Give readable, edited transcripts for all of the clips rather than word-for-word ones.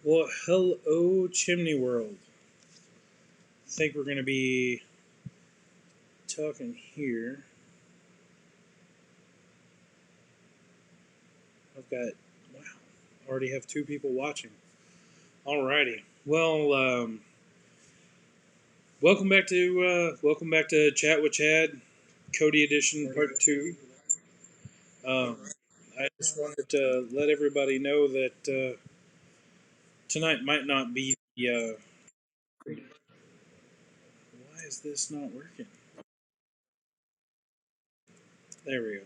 Well, hello, Chimney World. I think we're going to be talking here. I've got, wow, already have two people watching. Alrighty. Well, welcome back to Chat with Chad, Cody edition part two. Um, I just wanted to let everybody know that tonight might not be the. Why is this not working? There we go.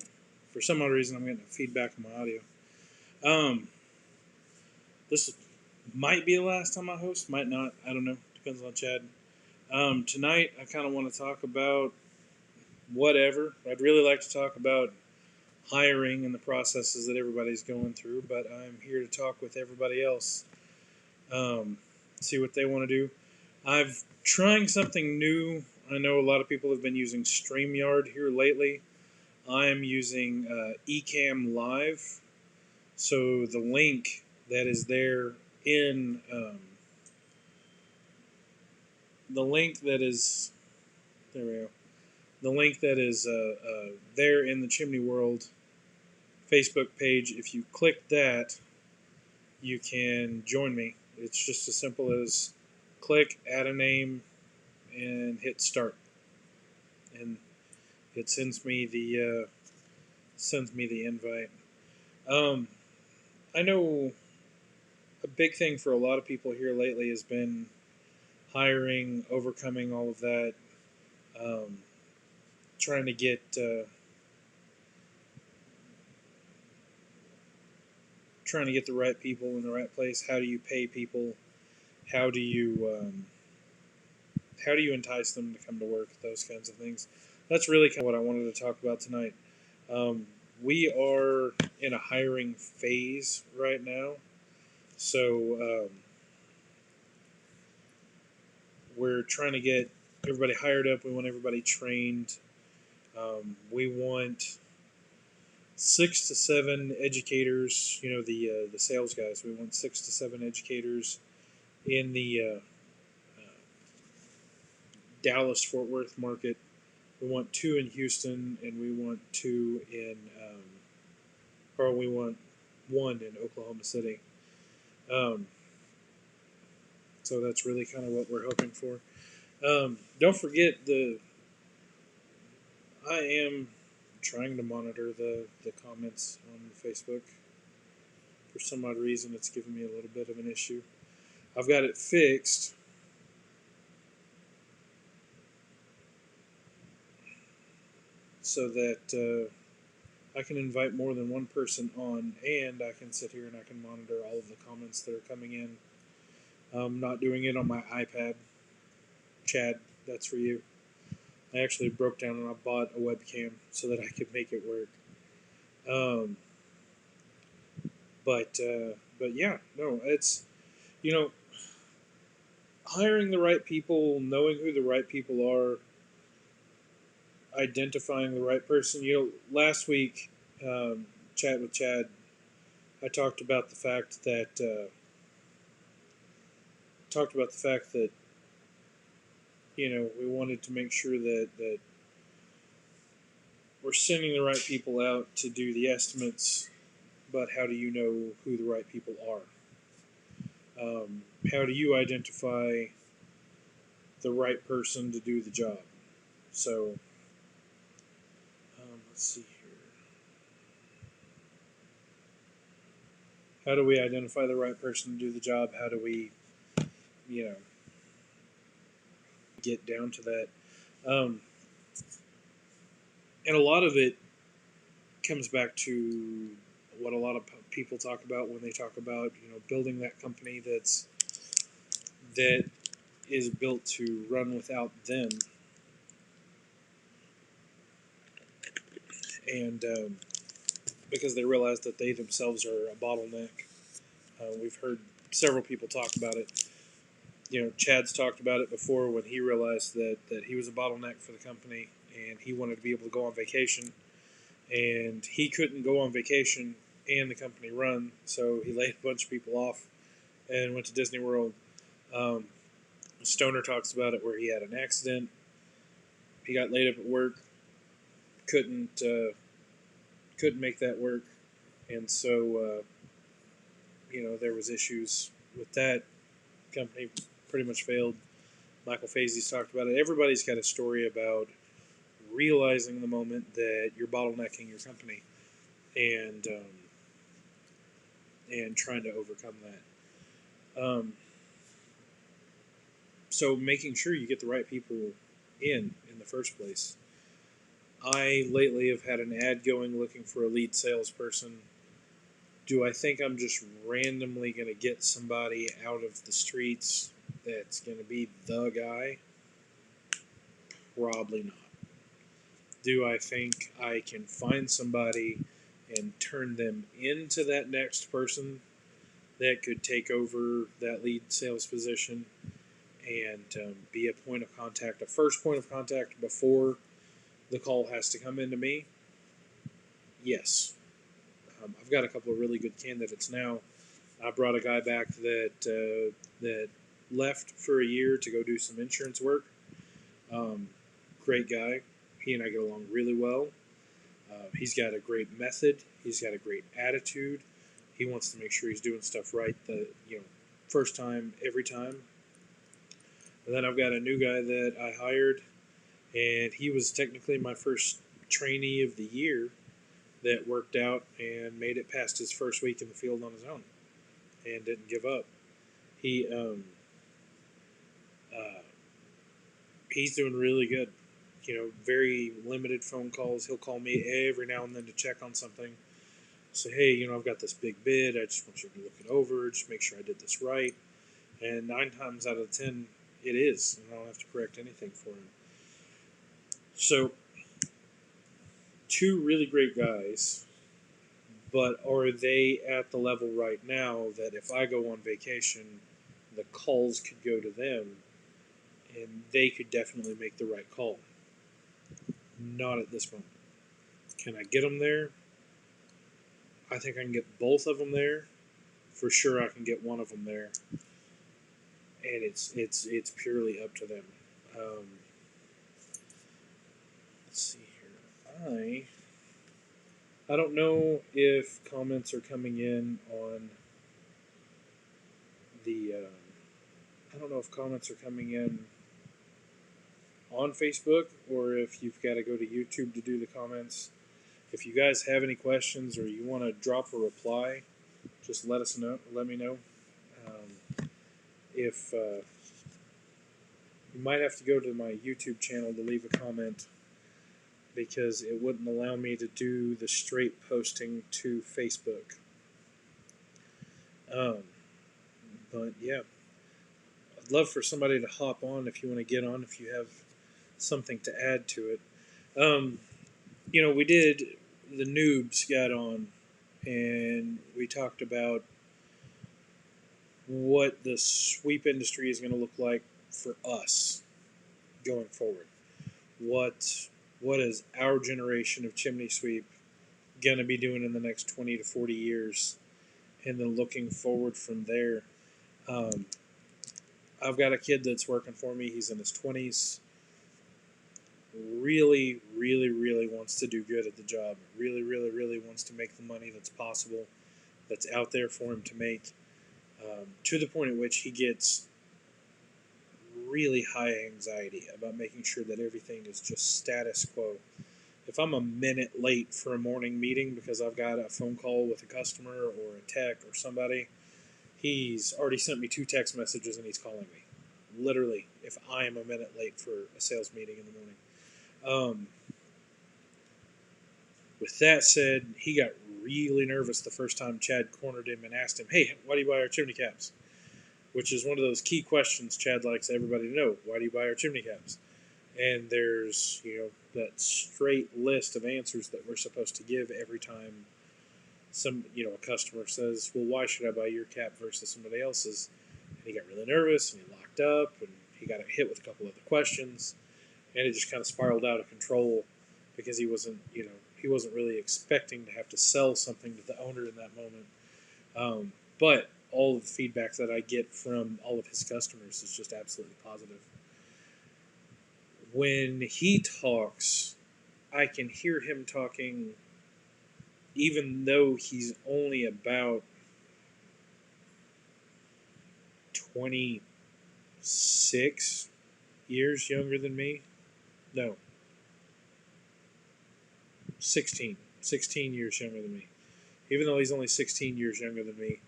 For some odd reason, I'm getting feedback on my audio. Um, this might be the last time I host, might not. I don't know. Depends on Chad. Tonight, I kind of want to talk about whatever. I'd really like to talk about hiring and the processes that everybody's going through, but I'm here to talk with everybody else, um, see what they want to do. I've trying something new. I know a lot of people have been using StreamYard here lately. I'm using Ecamm Live. So the link that is there in the link that is there we go. The link that is there in the Chimney World Facebook page. If you click that, you can join me. It's just as simple as click, add a name, and hit start, and it sends me the invite. Um, I know a big thing for a lot of people here lately has been hiring, overcoming all of that, um, trying to get the right people in the right place. How do you pay people? How do you entice them to come to work? Those kinds of things. That's really kind of what I wanted to talk about tonight. We are in a hiring phase right now, so we're trying to get everybody hired up. We want everybody trained. We want 6 to 7 educators. You know, the sales guys. We want 6 to 7 educators in the Dallas Fort Worth market. We want 2 in Houston, and we want 2 in, or we want 1 in Oklahoma City. Um, so that's really kind of what we're hoping for. Don't forget I am trying to monitor the comments on Facebook. For some odd reason, it's giving me a little bit of an issue. I've got it fixed so that I can invite more than one person on, and I can sit here and I can monitor all of the comments that are coming in. I'm not doing it on my iPad. Chad, that's for you. I actually broke down and I bought a webcam so that I could make it work. Um, but yeah, no, it's you know hiring the right people, knowing who the right people are, identifying the right person. Last week, chat with Chad, I talked about the fact that we wanted to make sure that we're sending the right people out to do the estimates. But how do you know who the right people are? How do you identify the right person to do the job? So let's see here. How do we identify the right person to do the job? How do we, you know, get down to that? Um, and a lot of it comes back to what a lot of people talk about when they talk about building that company that is built to run without them, and because they realize that they themselves are a bottleneck. We've heard several people talk about it. Chad's talked about it before when he realized that he was a bottleneck for the company and he wanted to be able to go on vacation, and he couldn't go on vacation and the company run, so he laid a bunch of people off and went to Disney World. Um, Stoner talks about it where he had an accident. He got laid up at work, couldn't couldn't make that work, and so there was issues with that. Company pretty much failed. Michael Fazie's talked about it. Everybody's got a story about realizing the moment that you're bottlenecking your company and trying to overcome that. So making sure you get the right people in the first place. I lately have had an ad going looking for a lead salesperson. Do I think I'm just randomly going to get somebody out of the streets that's going to be the guy? Probably not. Do I think I can find somebody and turn them into that next person that could take over that lead sales position and be a point of contact, a first point of contact before the call has to come into me? Yes. I've got a couple of really good candidates now. I brought a guy back that left for a year to go do some insurance work. Great guy. He and I get along really well. He's got a great method. He's got a great attitude. He wants to make sure he's doing stuff right the first time, every time. And then I've got a new guy that I hired, and he was technically my first trainee of the year that worked out and made it past his first week in the field on his own and didn't give up. He's doing really good. Very limited phone calls. He'll call me every now and then to check on something. Say, hey, I've got this big bid. I just want you to look it over. Just make sure I did this right. And 9 times out of 10, it is. And I don't have to correct anything for him. So, 2 really great guys. But are they at the level right now that if I go on vacation, the calls could go to them and they could definitely make the right call? Not at this moment. Can I get them there? I think I can get both of them there. For sure, I can get one of them there, and it's purely up to them. Let's see here. I don't know if comments are coming in on the. I don't know if comments are coming in on Facebook or if you've got to go to YouTube to do the comments. If you guys have any questions or you want to drop a reply, just let us know. Let me know. If you might have to go to my YouTube channel to leave a comment because it wouldn't allow me to do the straight posting to Facebook. But yeah, I'd love for somebody to hop on if you want to get on, if you have something to add to it. We did, the noobs got on and we talked about what the sweep industry is going to look like for us going forward. What is our generation of chimney sweep going to be doing in the next 20 to 40 years, and then looking forward from there. I've got a kid that's working for me. He's in his 20s. Really, really, really wants to do good at the job. Really, really, really wants to make the money that's possible, that's out there for him to make, to the point at which he gets really high anxiety about making sure that everything is just status quo. If I'm a minute late for a morning meeting because I've got a phone call with a customer or a tech or somebody, he's already sent me 2 text messages and he's calling me. Literally, if I am a minute late for a sales meeting in the morning. With that said, he got really nervous the first time Chad cornered him and asked him, hey, why do you buy our chimney caps? Which is one of those key questions Chad likes everybody to know. Why do you buy our chimney caps? And there's, that straight list of answers that we're supposed to give every time a customer says, well, why should I buy your cap versus somebody else's? And he got really nervous and he locked up and he got hit with a couple other questions, and it just kind of spiraled out of control because he wasn't really expecting to have to sell something to the owner in that moment. But all of the feedback that I get from all of his customers is just absolutely positive. When he talks, I can hear him talking, even though he's only about 26 years younger than me. No, 16 years younger than me. Even though he's only 16 years younger than me,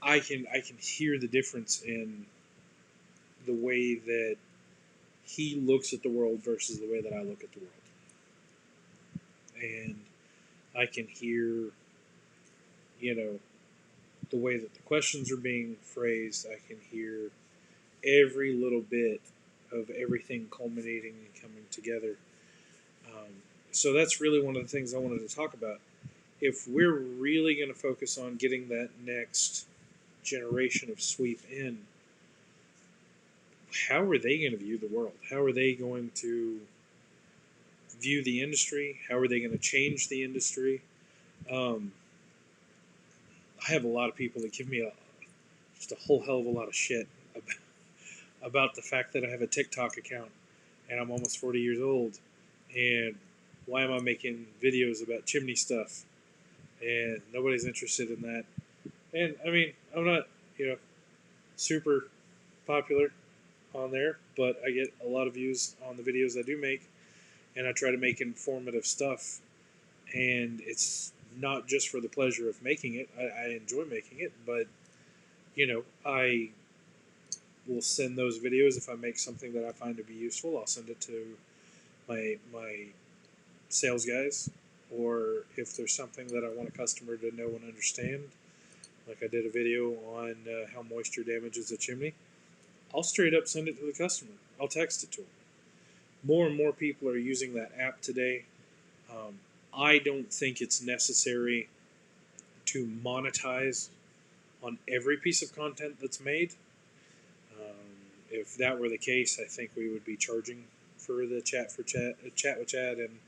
I can hear the difference in the way that he looks at the world versus the way that I look at the world. And I can hear, you know, the way that the questions are being phrased. I can hear every little bit of everything culminating and coming together. Um, so that's really one of the things I wanted to talk about. If we're really going to focus on getting that next generation of sweep in, how are they going to view the world? How are they going to view the industry? How are they going to change the industry? Um, I have a lot of people that give me just a whole hell of a lot of shit about the fact that I have a TikTok account and I'm almost 40 years old. And why am I making videos about chimney stuff? And nobody's interested in that. And I mean, I'm not, super popular on there, but I get a lot of views on the videos I do make, and I try to make informative stuff. And it's not just for the pleasure of making it. I enjoy making it, but I will send those videos if I make something that I find to be useful. I'll send it to my sales guys, or if there's something that I want a customer to know and understand, like I did a video on how moisture damages a chimney, I'll straight up send it to the customer. I'll text it to them. More and more people are using that app today. I don't think it's necessary to monetize on every piece of content that's made. If that were the case, I think we would be charging for the chat with Chad, and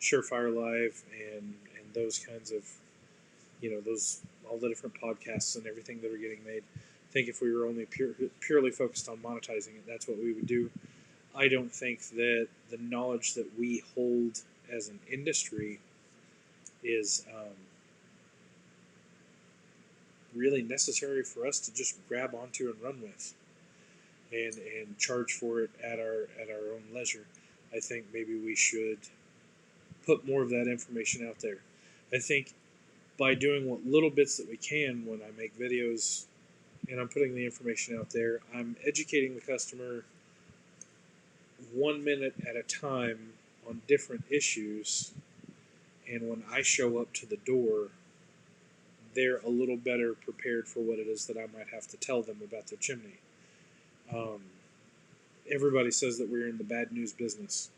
Surefire Live, and those kinds of, those all the different podcasts and everything that are getting made. I think if we were only purely focused on monetizing it, that's what we would do. I don't think that the knowledge that we hold as an industry is really necessary for us to just grab onto and run with, and charge for it at our own leisure. I think maybe we should put more of that information out there. I think by doing what little bits that we can when I make videos and I'm putting the information out there, I'm educating the customer 1 minute at a time on different issues. And when I show up to the door, they're a little better prepared for what it is that I might have to tell them about their chimney. Everybody says that we're in the bad news business.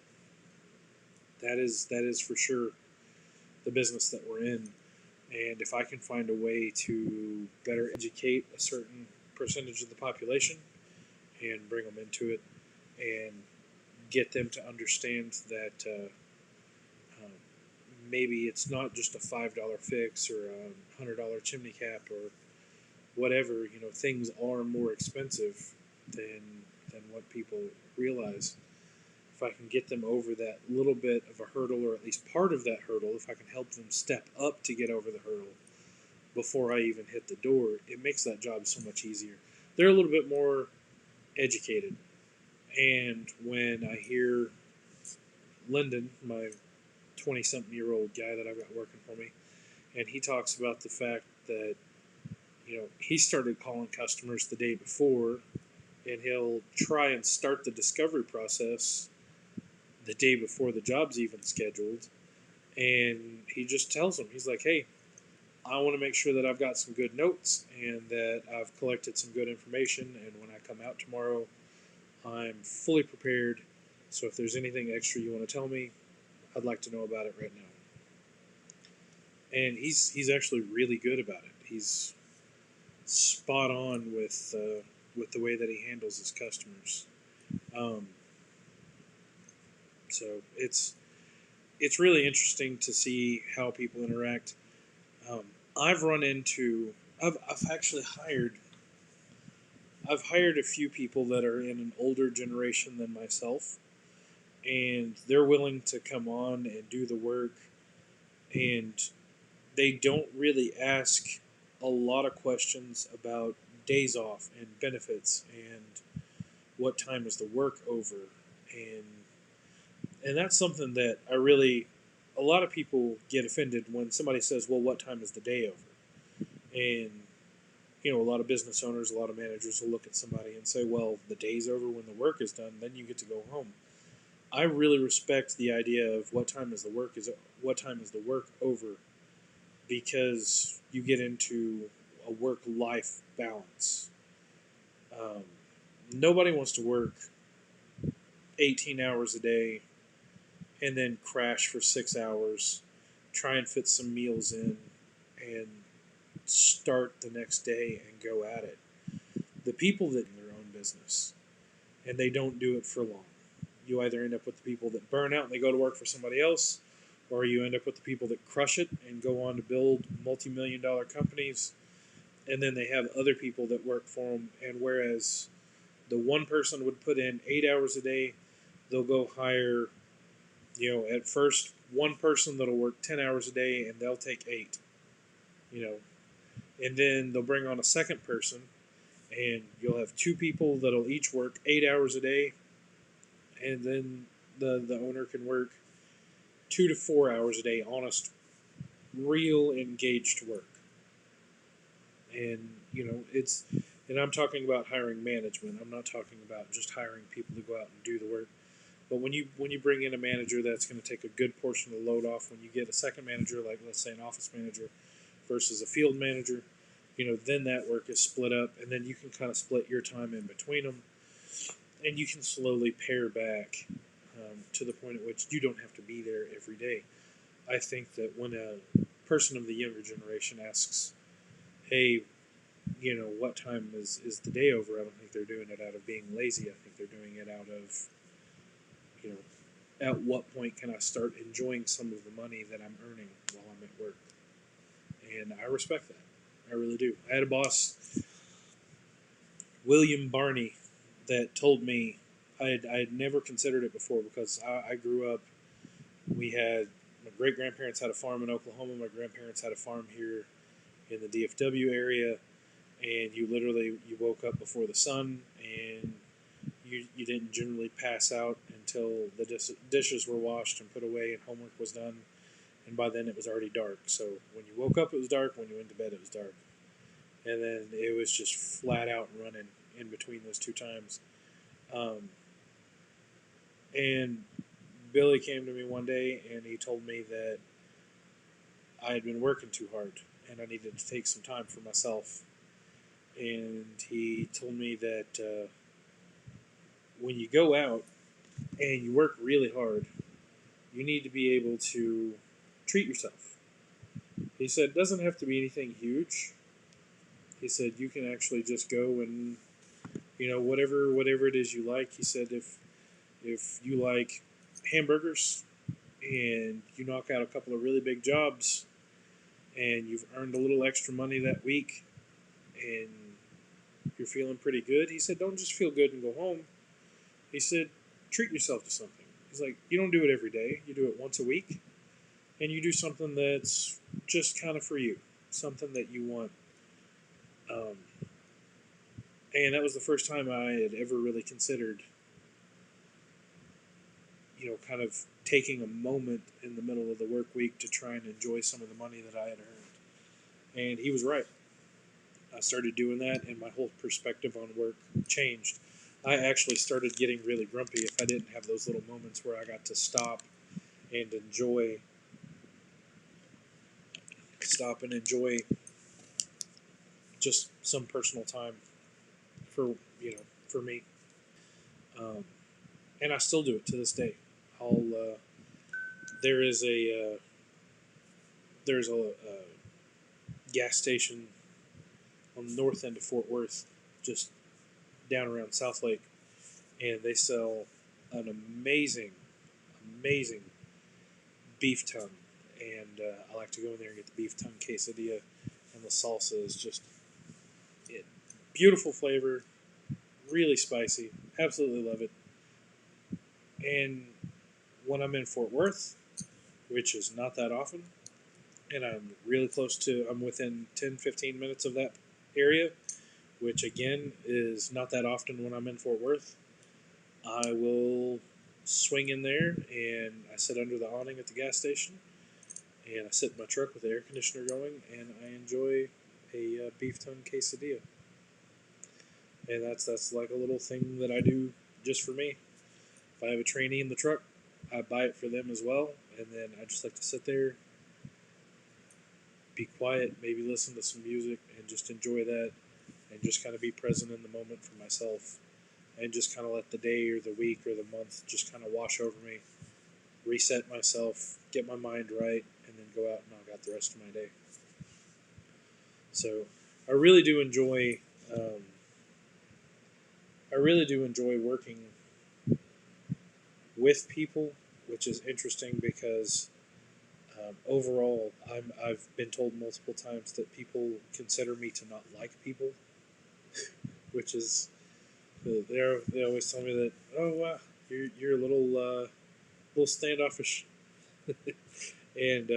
That is for sure the business that we're in. And if I can find a way to better educate a certain percentage of the population and bring them into it and get them to understand that maybe it's not just a $5 fix or a $100 chimney cap or whatever, things are more expensive than what people realize. If I can get them over that little bit of a hurdle, or at least part of that hurdle, if I can help them step up to get over the hurdle before I even hit the door, it makes that job so much easier. They're a little bit more educated. And when I hear Lyndon, my 20-something-year-old guy that I've got working for me, and he talks about the fact that, he started calling customers the day before, and he'll try and start the discovery process the day before the job's even scheduled, and he just tells them, he's like, hey, I want to make sure that I've got some good notes and that I've collected some good information, and when I come out tomorrow, I'm fully prepared. So if there's anything extra you want to tell me, I'd like to know about it right now. And he's actually really good about it. He's spot on with the way that he handles his customers. So it's really interesting to see how people interact. I've run into I've actually I've hired a few people that are in an older generation than myself, and they're willing to come on and do the work, and they don't really ask a lot of questions about days off and benefits and what time is the work over, and that's something that I really, a lot of people get offended when somebody says, well, what time is the day over? And a lot of business owners, a lot of managers will look at somebody and say, well, the day's over when the work is done, then you get to go home. I really respect the idea of what time is the work over, because you get into a work life balance. Um, Nobody wants to work 18 hours a day and then crash for 6 hours, try and fit some meals in, and start the next day and go at it. The people that in their own business and they don't do it for long, you either end up with the people that burn out and they go to work for somebody else, or you end up with the people that crush it and go on to build multi-million-dollar companies, and then they have other people that work for them. And whereas the one person would put in 8 hours a day, they'll go hire, at first one person that'll work 10 hours a day and they'll take eight, you know, and then they'll bring on a second person and you'll have two people that'll each work 8 hours a day, and then the owner can work 2 to 4 hours a day, honest, real engaged work. And and I'm talking about hiring management. I'm not talking about just hiring people to go out and do the work. But when you bring in a manager that's going to take a good portion of the load off, when you get a second manager, like let's say an office manager versus a field manager, then that work is split up, and then you can kind of split your time in between them, and you can slowly pare back to the point at which you don't have to be there every day. I think that when a person of the younger generation asks, hey, what time is the day over? I don't think they're doing it out of being lazy. I think they're doing it out of, at what point can I start enjoying some of the money that I'm earning while I'm at work? And I respect that. I really do. I had a boss, William Barney, that told me I had never considered it before, because I grew up, we had, my great grandparents had a farm in Oklahoma, my grandparents had a farm here in the DFW area, and you woke up before the sun, and you didn't generally pass out until the dishes were washed and put away and homework was done, and by then it was already dark. So when you woke up, it was dark. When you went to bed, it was dark. And then it was just flat out running in between those two times. And Billy came to me one day and he told me that I had been working too hard and I needed to take some time for myself. And he told me that when you go out and you work really hard, you need to be able to treat yourself. He said it doesn't have to be anything huge. He said you can actually just go and whatever it is you like. He said if you like hamburgers and you knock out a couple of really big jobs and you've earned a little extra money that week and you're feeling pretty good, he said don't just feel good and go home. He said treat yourself to something. He's like, you don't do it every day, you do it once a week, and you do something that's just kind of for you, something that you want. And that was the first time I had ever really considered, kind of taking a moment in the middle of the work week to try and enjoy some of the money that I had earned. And he was right. I started doing that, and my whole perspective on work changed. I actually started getting really grumpy if I didn't have those little moments where I got to stop and enjoy just some personal time for for me. Um, and I still do it to this day. I'll there is a there's a gas station on the north end of Fort Worth, just down around South Lake, and they sell an amazing beef tongue. And I like to go in there and get the beef tongue quesadilla, and and the salsa is just it. Beautiful flavor, really spicy. Absolutely love it. And when I'm in Fort Worth, which is not that often, and I'm really close to, I'm within 10, 15 minutes of that area, which again is not that often when I'm in Fort Worth, I will swing in there and I sit under the awning at the gas station and I sit in my truck with the air conditioner going and I enjoy a beef tongue quesadilla. And that's like a little thing that I do just for me. If I have a trainee in the truck, I buy it for them as well, and then I just like to sit there, be quiet, maybe listen to some music, and just enjoy that, and just kind of be present in the moment for myself, and just kind of let the day or the week or the month just kind of wash over me, reset myself, get my mind right, and then go out and knock out the rest of my day. So I really do enjoy. Um, I really do enjoy working with people, which is interesting because overall, I've been told multiple times that people consider me to not like people, which is they always tell me that, oh wow, you're a little standoffish, and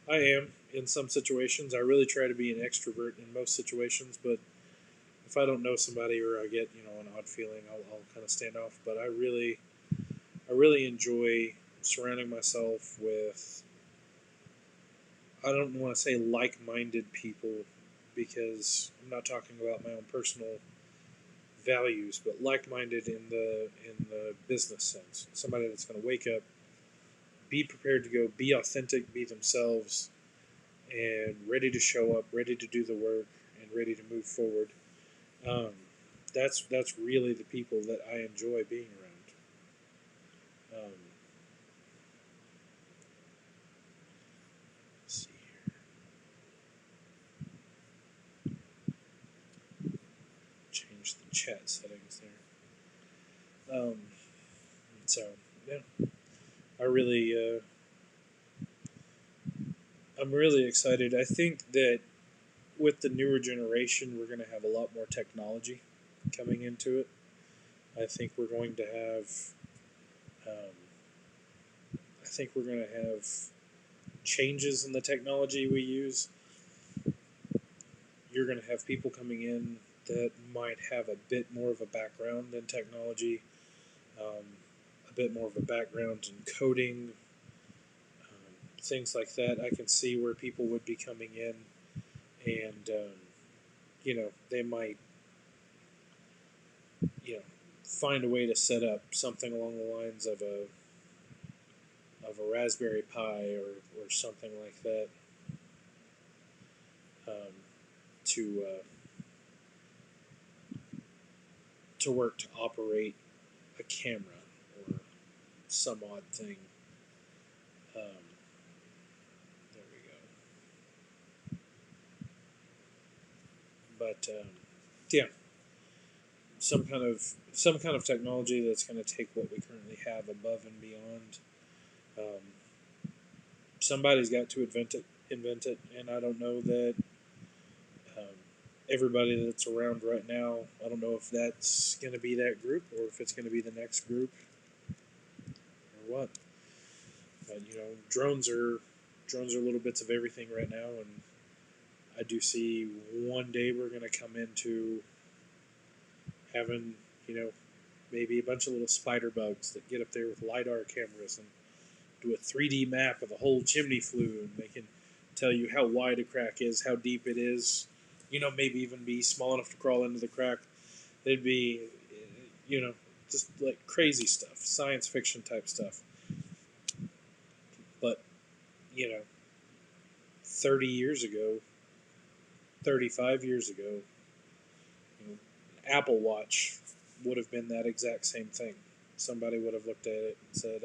I am in some situations. I really try to be an extrovert in most situations, but if I don't know somebody or I get an odd feeling, I'll kind of stand off. But I really enjoy surrounding myself with, I don't want to say like-minded people because I'm not talking about my own personal values, but like-minded in the business sense. Somebody that's going to wake up, be prepared to go, be authentic, be themselves, and ready to show up, ready to do the work, and ready to move forward. Um, that's really the people that I enjoy being around. Let's see here. Change the chat settings there. So yeah, I really, I'm really excited. I think that with the newer generation, we're going to have a lot more technology coming into it. I think we're going to have, um, I think we're going to have changes in the technology we use. You're going to have people coming in that might have a bit more of a background in technology, um, a bit more of a background in coding, things like that. I can see where people would be coming in and, they might, find a way to set up something along the lines of a Raspberry Pi or something like that, um, to to work to operate a camera or some odd thing. Um, there we go. But yeah, some kind of technology that's going to take what we currently have above and beyond. Um, somebody's got to invent it, and I don't know that um, everybody that's around right now. I don't know if that's going to be that group or if it's going to be the next group or what. But drones are little bits of everything right now, and I do see one day we're going to come into having maybe a bunch of little spider bugs that get up there with lidar cameras and do a 3D map of the whole chimney flue, and they can tell you how wide a crack is, how deep it is. Maybe even be small enough to crawl into the crack. It'd be, you know, just like crazy stuff, science fiction type stuff. But, you know, 30 years ago, 35 years ago, Apple Watch would have been that exact same thing. Somebody would have looked at it and said,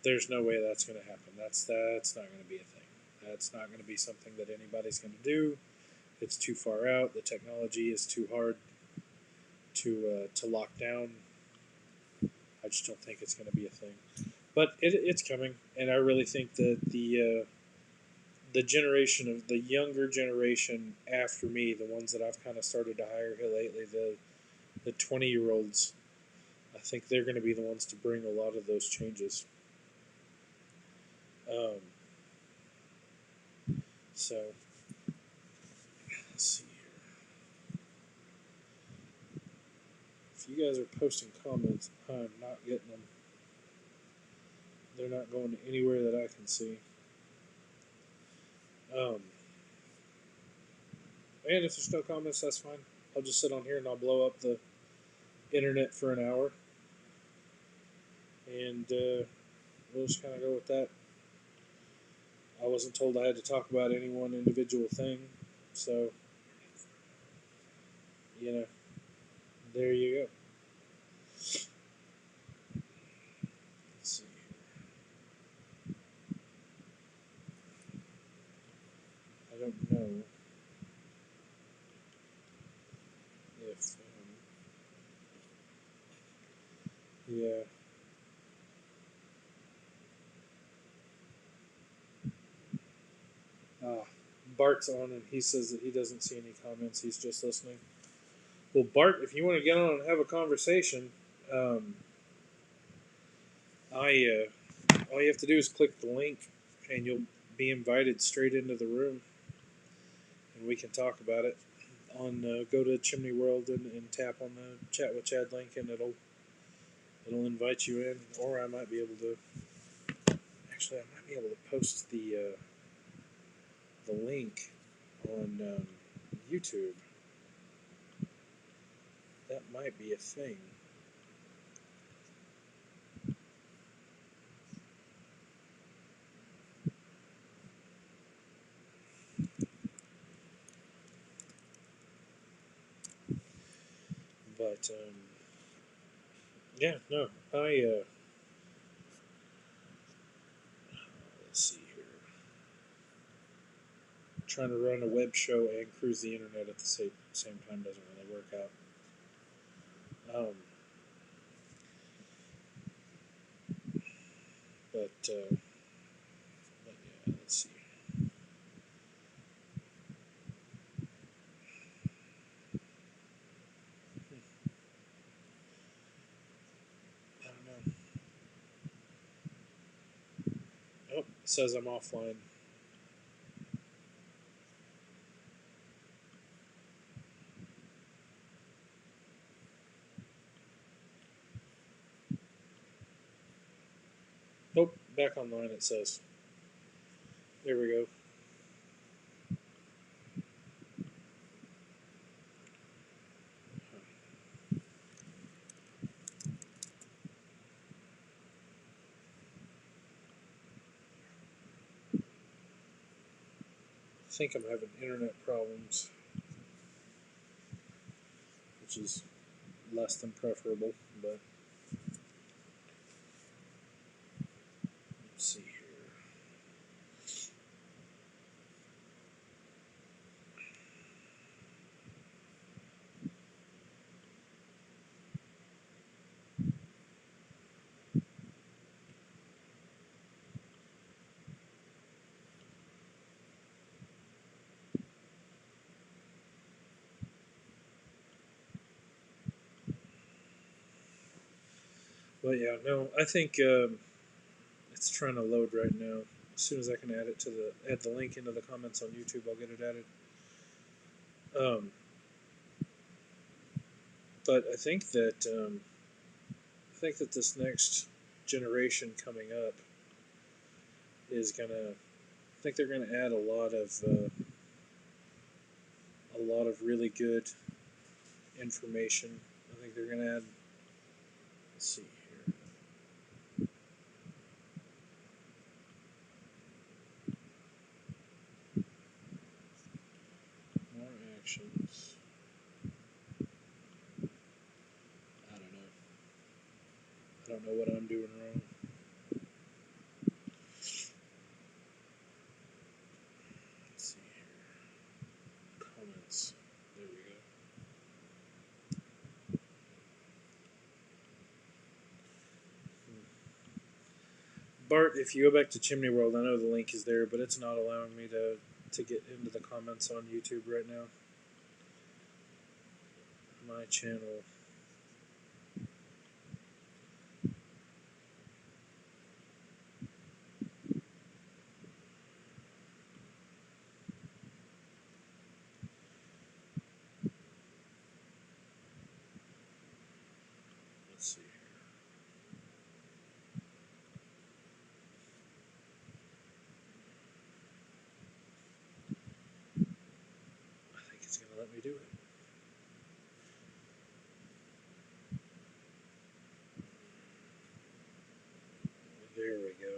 there's no way that's going to happen. That's not going to be a thing. That's not going to be something that anybody's going to do. It's too far out. The technology is too hard to lock down. I just don't think it's going to be a thing. But it's coming, and I really think that the generation of the younger generation after me, the ones that I've kind of started to hire here lately, the 20-year-olds, I think they're going to be the ones to bring a lot of those changes. Um, so let's see here. If you guys are posting comments, I'm not getting them. They're not going anywhere that I can see. And if there's no comments, that's fine. I'll just sit on here and I'll blow up the internet for an hour. And we'll just kind of go with that. I wasn't told I had to talk about any one individual thing. So, there you go. Let's see here. I don't know if, yeah. Bart's on and he says that he doesn't see any comments. He's just listening. Well, Bart, if you want to get on and have a conversation, all you have to do is click the link and you'll be invited straight into the room and we can talk about it. Go to Chimney World and tap on the Chat with Chad link and it'll invite you in, or I might be able to. Actually, I might be able to post the link on YouTube. That might be a thing. But yeah, no, let's see here. Trying to run a web show and cruise the internet at the same time doesn't really work out. But yeah, let's see. I don't know. Oh, it says I'm offline. Nope, back online it says. There we go. I think I'm having internet problems, which is less than preferable, but let's see here. But yeah, no, I think it's trying to load right now. As soon as I can add the link into the comments on YouTube, I'll get it added. But I think that this next generation coming up is gonna. I think they're gonna add a lot of really good information. I think they're gonna add. Let's see here. More actions. I don't know. I don't know what I'm doing wrong. Let's see here. Comments. There we go. Bart, if you go back to Chimney World, I know the link is there, but it's not allowing me to get into the comments on YouTube right now. My channel. Let's see here. I think it's going to let me do it. There we go.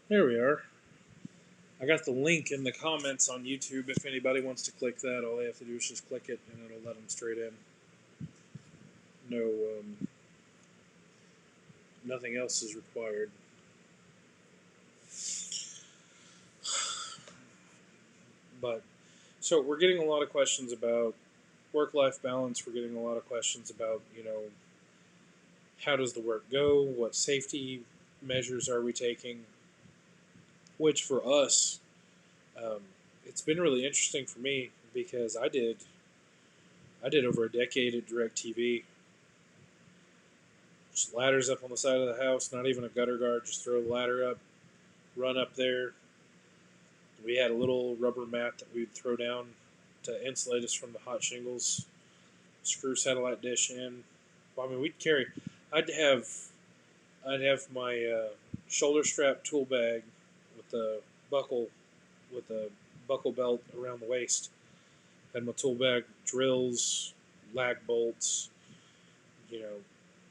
There we are. I got the link in the comments on YouTube. If anybody wants to click that, all they have to do is just click it, and it'll let them straight in. No, nothing else is required. But so we're getting a lot of questions about work-life balance. We're getting a lot of questions about, how does the work go? What safety measures are we taking? Which for us, it's been really interesting for me because I did over a decade at DirecTV. Just ladders up on the side of the house, not even a gutter guard. Just throw the ladder up, run up there. We had a little rubber mat that we'd throw down to insulate us from the hot shingles. Screw satellite dish in. Well, I mean, we'd carry. I'd have my shoulder strap tool bag with the buckle belt around the waist. Had my tool bag, drills, lag bolts,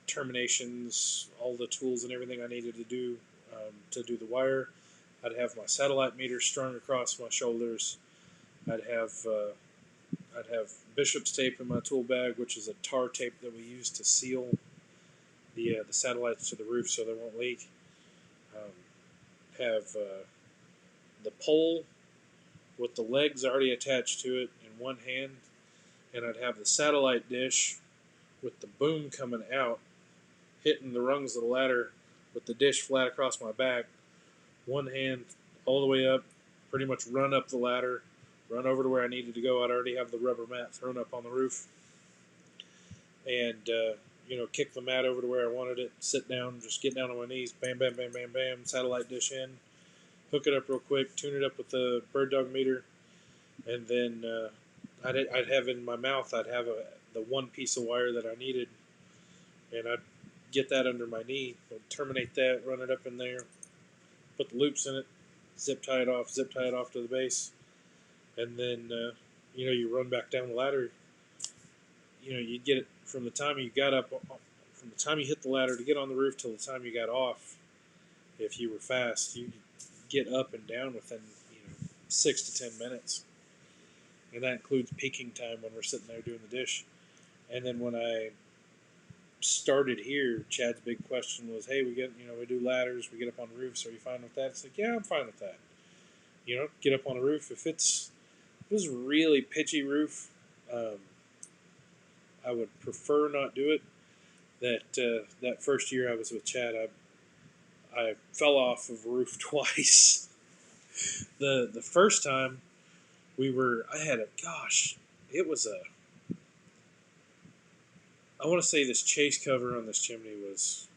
terminations, all the tools and everything I needed to do the wire. I'd have my satellite meter strung across my shoulders. I'd have Bishop's tape in my tool bag, which is a tar tape that we use to seal the satellites to the roof so they won't leak. Have the pole with the legs already attached to it in one hand, and I'd have the satellite dish with the boom coming out, hitting the rungs of the ladder with the dish flat across my back, one hand all the way up, pretty much run up the ladder, run over to where I needed to go. I'd already have the rubber mat thrown up on the roof, and kick the mat over to where I wanted it, sit down, just get down on my knees, bam, bam, bam, bam, bam, satellite dish in, hook it up real quick, tune it up with the bird dog meter, and then I'd have in my mouth, I'd have the one piece of wire that I needed, and I'd get that under my knee, I'd terminate that, run it up in there, put the loops in it, zip tie it off to the base, and then you run back down the ladder. You get it from the time you got up, from the time you hit the ladder to get on the roof till the time you got off. If you were fast, you get up and down within 6 to 10 minutes, and that includes peaking time when we're sitting there doing the dish. And then when I started here, Chad's big question was, "Hey, we do ladders, we get up on roofs. Are you fine with that?" It's like, yeah, I'm fine with that. Get up on a roof. If it was a really pitchy roof, I would prefer not do it. That first year I was with Chad, I fell off of a roof twice. The first time it was I want to say this chase cover on this chimney was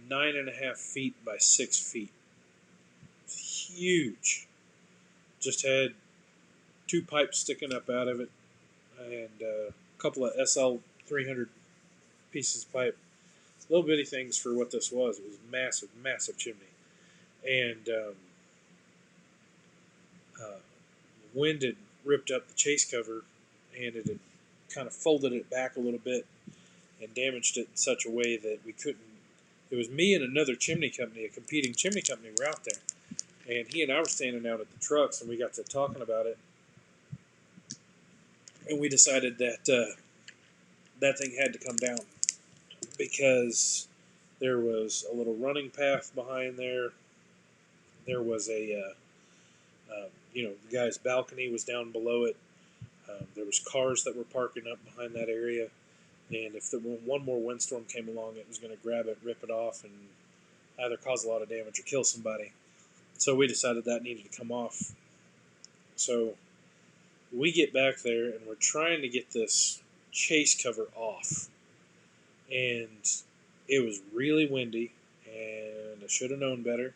9.5 feet by 6 feet. It's huge. Just had 2 pipes sticking up out of it, and a couple of SL 300 pieces of pipe. Little bitty things for what this was. It was massive, massive chimney. And wind had ripped up the chase cover, and it had kind of folded it back a little bit and damaged it in such a way that we couldn't. It was me and another chimney company, a competing chimney company, were out there. And he and I were standing out at the trucks, and we got to talking about it. And we decided that that thing had to come down because there was a little running path behind there. There was a The guy's balcony was down below it. There was cars that were parking up behind that area, and if one more windstorm came along, it was going to grab it, rip it off, and either cause a lot of damage or kill somebody. So we decided that needed to come off. So we get back there, and we're trying to get this chase cover off, and it was really windy, and I should have known better.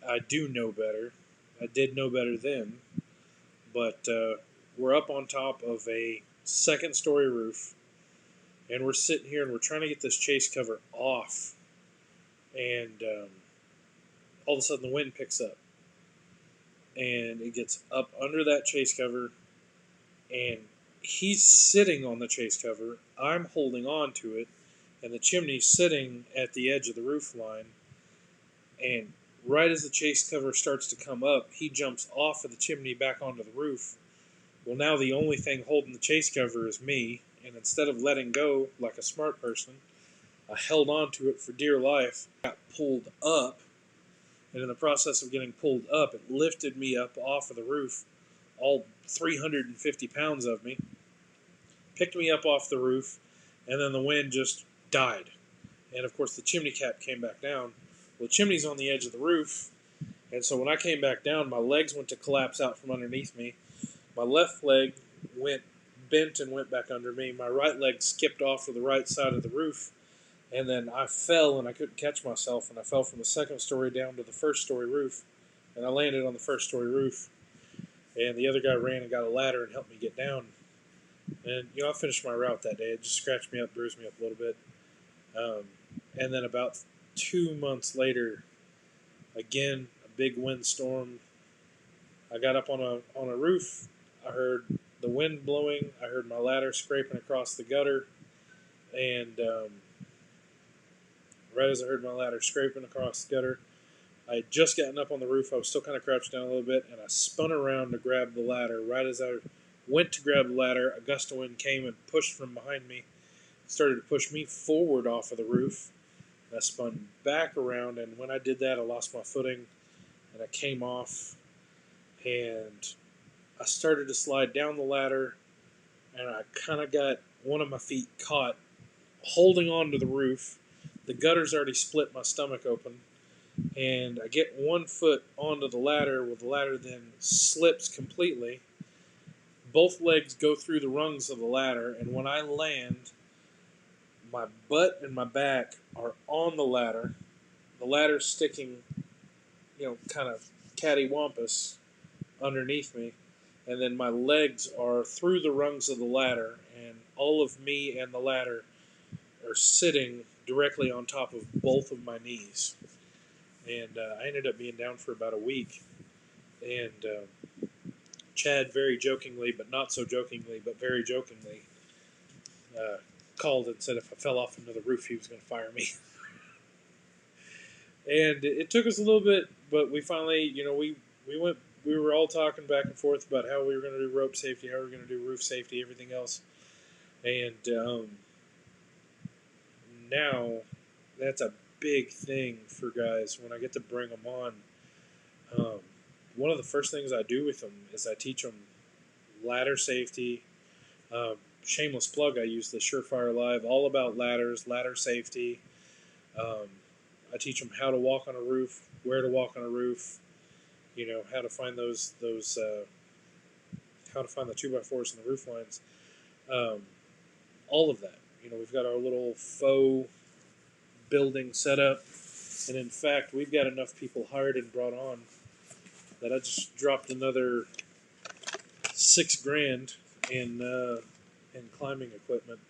I do know better. I did know better then, but we're up on top of a second-story roof, and we're sitting here and we're trying to get this chase cover off, and all of a sudden the wind picks up, and it gets up under that chase cover, and he's sitting on the chase cover. I'm holding on to it, and the chimney's sitting at the edge of the roof line, and right as the chase cover starts to come up, he jumps off of the chimney back onto the roof. Well, now the only thing holding the chase cover is me, and instead of letting go like a smart person, I held on to it for dear life, got pulled up, and in the process of getting pulled up, it lifted me up off of the roof, all 350 pounds of me, picked me up off the roof, and then the wind just died. And of course the chimney cap came back down. Well, the chimney's on the edge of the roof, and so when I came back down, my legs went to collapse out from underneath me. My left leg went bent and went back under me. My right leg skipped off of the right side of the roof, and then I fell, and I couldn't catch myself, and I fell from the second story down to the first story roof, and I landed on the first story roof, and the other guy ran and got a ladder and helped me get down. And I finished my route that day. It just scratched me up, bruised me up a little bit, and then about 2 months later, again a big windstorm. I got up on a roof. I heard the wind blowing. I heard my ladder scraping across the gutter, and right as I heard my ladder scraping across the gutter, I had just gotten up on the roof. I was still kind of crouched down a little bit, and I spun around to grab the ladder. Right as I went to grab the ladder, a gust of wind came and pushed from behind me, started to push me forward off of the roof. And I spun back around, and when I did that, I lost my footing, and I came off, and I started to slide down the ladder, and I kind of got one of my feet caught holding on to the roof. The gutter's already split my stomach open, and I get one foot onto the ladder. Well, the ladder then slips completely. Both legs go through the rungs of the ladder, and when I land, my butt and my back are on the ladder. The ladder's sticking, kind of cattywampus underneath me, and then my legs are through the rungs of the ladder, and all of me and the ladder are sitting directly on top of both of my knees. And I ended up being down for about a week, and Chad very jokingly, but not so jokingly, but very jokingly, called and said if I fell off into the roof, he was going to fire me. And it took us a little bit, but we finally, we were all talking back and forth about how we were going to do rope safety, how we were going to do roof safety, everything else. And now that's a big thing for guys when I get to bring them on. One of the first things I do with them is I teach them ladder safety. Shameless plug, I use the Surefire Live, all about ladders, ladder safety. I teach them how to walk on a roof, where to walk on a roof, how to find how to find the 2x4s and the roof lines. All of that. We've got our little faux building set up, and in fact, we've got enough people hired and brought on that I just dropped another $6,000 in climbing equipment.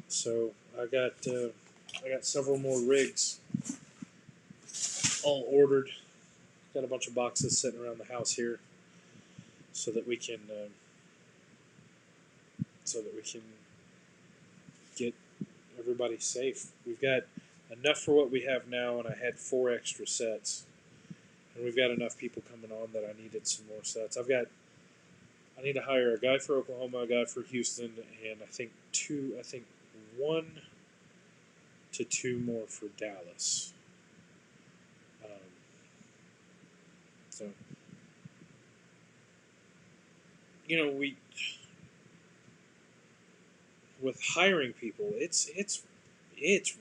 So I got several more rigs all ordered. Got a bunch of boxes sitting around the house here, so that we can get everybody safe. We've got enough for what we have now, and I had 4 extra sets, and we've got enough people coming on that I needed some more sets. I need to hire a guy for Oklahoma, a guy for Houston, and I think 1 to 2 more for Dallas. So we with hiring people, it's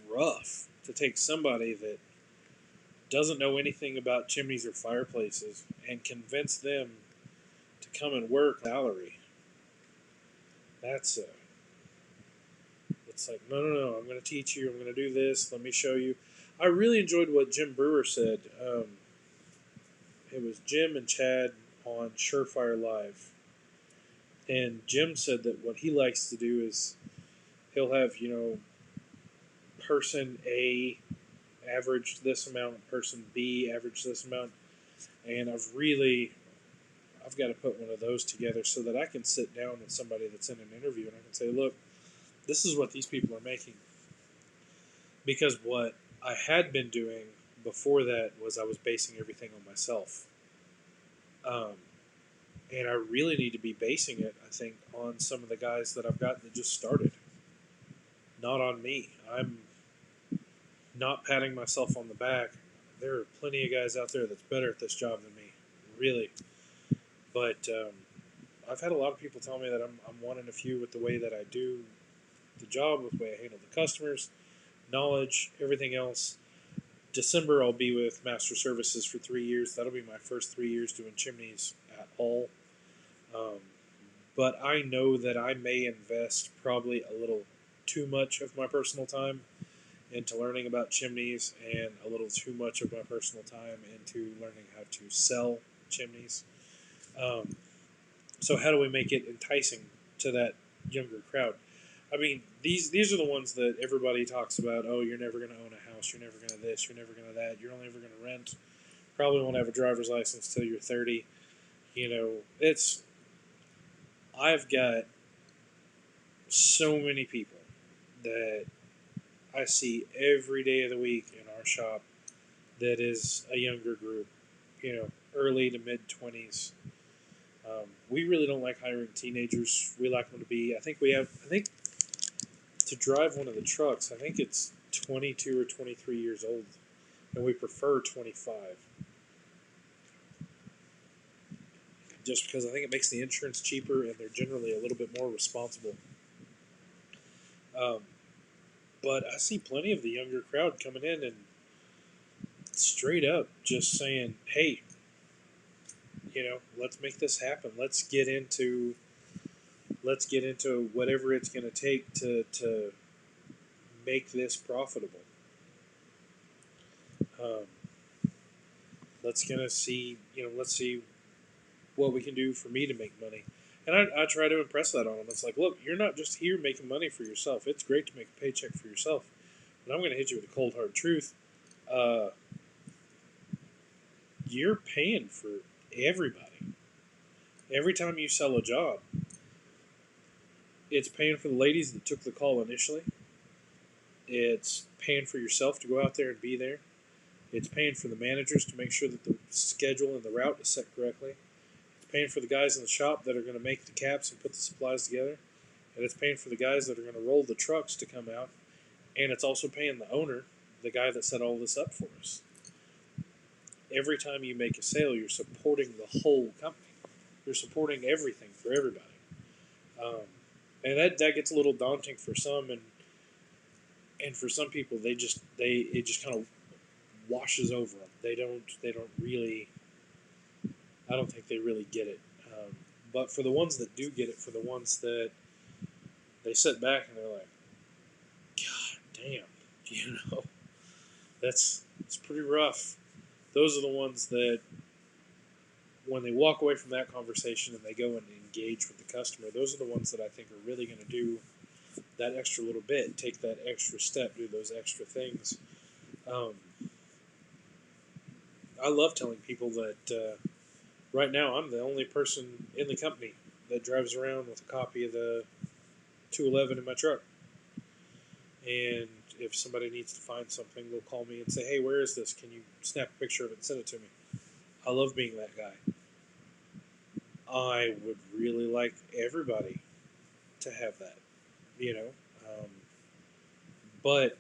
rough to take somebody that doesn't know anything about chimneys or fireplaces and convince them to come and work salary. That's it's like no. I'm going to teach you. I'm going to do this. Let me show you. I really enjoyed what Jim Brewer said. It was Jim and Chad on Surefire Live, and Jim said that what he likes to do is he'll have person A average this amount, person B average this amount, and I've got to put one of those together so that I can sit down with somebody that's in an interview and I can say, look, this is what these people are making. Because what I had been doing before that was I was basing everything on myself. And I really need to be basing it, I think, on some of the guys that I've got that just started. Not on me. I'm not patting myself on the back. There are plenty of guys out there that's better at this job than me. Really. But I've had a lot of people tell me that I'm one in a few with the way that I do the job, with the way I handle the customers, knowledge, everything else. December, I'll be with Master Services for 3 years. That'll be my first 3 years doing chimneys at all. But I know that I may invest probably a little too much of my personal time into learning about chimneys and a little too much of my personal time into learning how to sell chimneys. So how do we make it enticing to that younger crowd? I mean, these are the ones that everybody talks about. Oh, you're never going to own a house. You're never going to this. You're never going to that. You're only ever going to rent. Probably won't have a driver's license till you're 30. I've got so many people that I see every day of the week in our shop that is a younger group, early to mid 20s. We really don't like hiring teenagers. We like them to be. I think to drive one of the trucks, I think it's 22 or 23 years old, and we prefer 25. Just because I think it makes the insurance cheaper, and they're generally a little bit more responsible. But I see plenty of the younger crowd coming in and straight up just saying, "Hey, let's make this happen. Let's get into whatever it's going to take to make this profitable. Let's see what we can do for me to make money." And I try to impress that on them. It's like, look, you're not just here making money for yourself. It's great to make a paycheck for yourself, but I'm going to hit you with a cold hard truth. You're paying for everybody. Every time you sell a job, it's paying for the ladies that took the call initially. It's paying for yourself to go out there and be there. It's paying for the managers to make sure that the schedule and the route is set correctly. It's paying for the guys in the shop that are going to make the caps and put the supplies together. And it's paying for the guys that are going to roll the trucks to come out. And it's also paying the owner, the guy that set all this up for us. Every time you make a sale, you're supporting the whole company. You're supporting everything for everybody. And that gets a little daunting for some, and for some people, it just kind of washes over them. They don't really. I don't think they really get it. But for the ones that do get it, for the ones that they sit back and they're like, God damn, it's pretty rough. Those are the ones that, when they walk away from that conversation and they go and engage with the customer, those are the ones that I think are really going to do that extra little bit, take that extra step, do those extra things. I love telling people that right now I'm the only person in the company that drives around with a copy of the 211 in my truck. And if somebody needs to find something, they'll call me and say, hey, where is this? Can you snap a picture of it and send it to me? I love being that guy. I would really like everybody to have that, but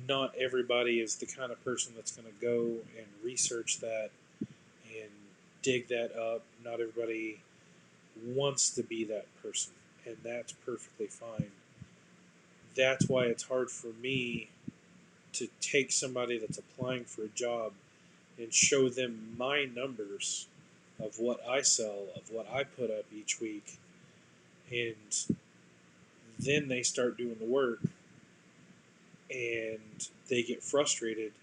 not everybody is the kind of person that's going to go and research that and dig that up. Not everybody wants to be that person, and that's perfectly fine. That's why it's hard for me to take somebody that's applying for a job and show them my numbers of what I sell, of what I put up each week, and then they start doing the work and they get frustrated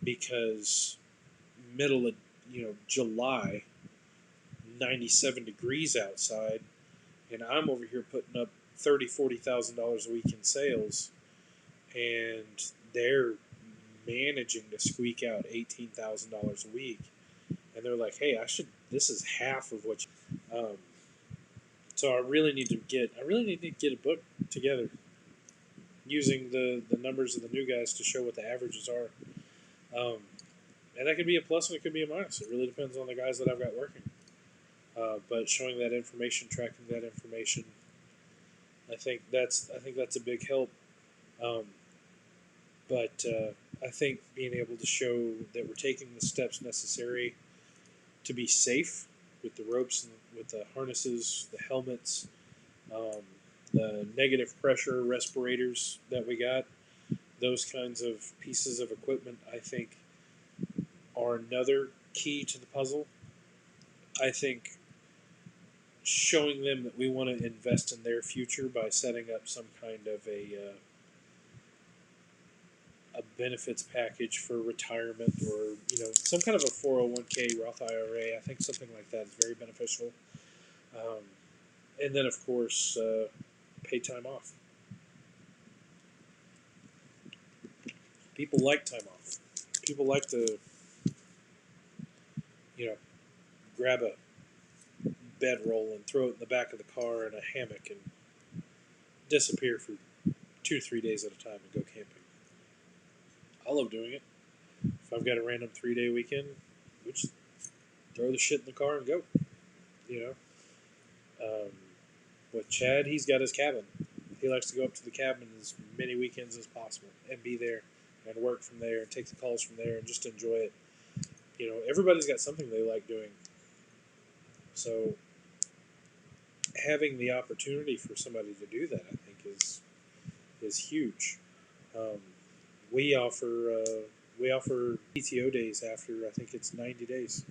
because middle of July, 97 degrees outside, and I'm over here putting up $30,000-$40,000 a week in sales, and they're managing to squeak out $18,000 a week, and they're like, "Hey, I should. This is half of what." So I really need to get a book together using the numbers of the new guys to show what the averages are. And that could be a plus and it could be a minus. It really depends on the guys that I've got working. But showing that information, tracking that information, I think that's a big help. But I think being able to show that we're taking the steps necessary to be safe with the ropes and with the harnesses, the helmets, the negative pressure respirators that we got, those kinds of pieces of equipment, I think, are another key to the puzzle. I think showing them that we want to invest in their future by setting up some kind of a benefits package for retirement, or some kind of a 401k Roth IRA. I think something like that is very beneficial. And then of course pay time off. People like time off. People like to grab a bedroll and throw it in the back of the car in a hammock and disappear for 2 or 3 days at a time and go camping. I love doing it. If I've got a random 3-day weekend, we just throw the shit in the car and go. With Chad, he's got his cabin. He likes to go up to the cabin as many weekends as possible and be there and work from there and take the calls from there and just enjoy it. Everybody's got something they like doing. So having the opportunity for somebody to do that, I think, is huge. We offer PTO days after, I think it's 90 days.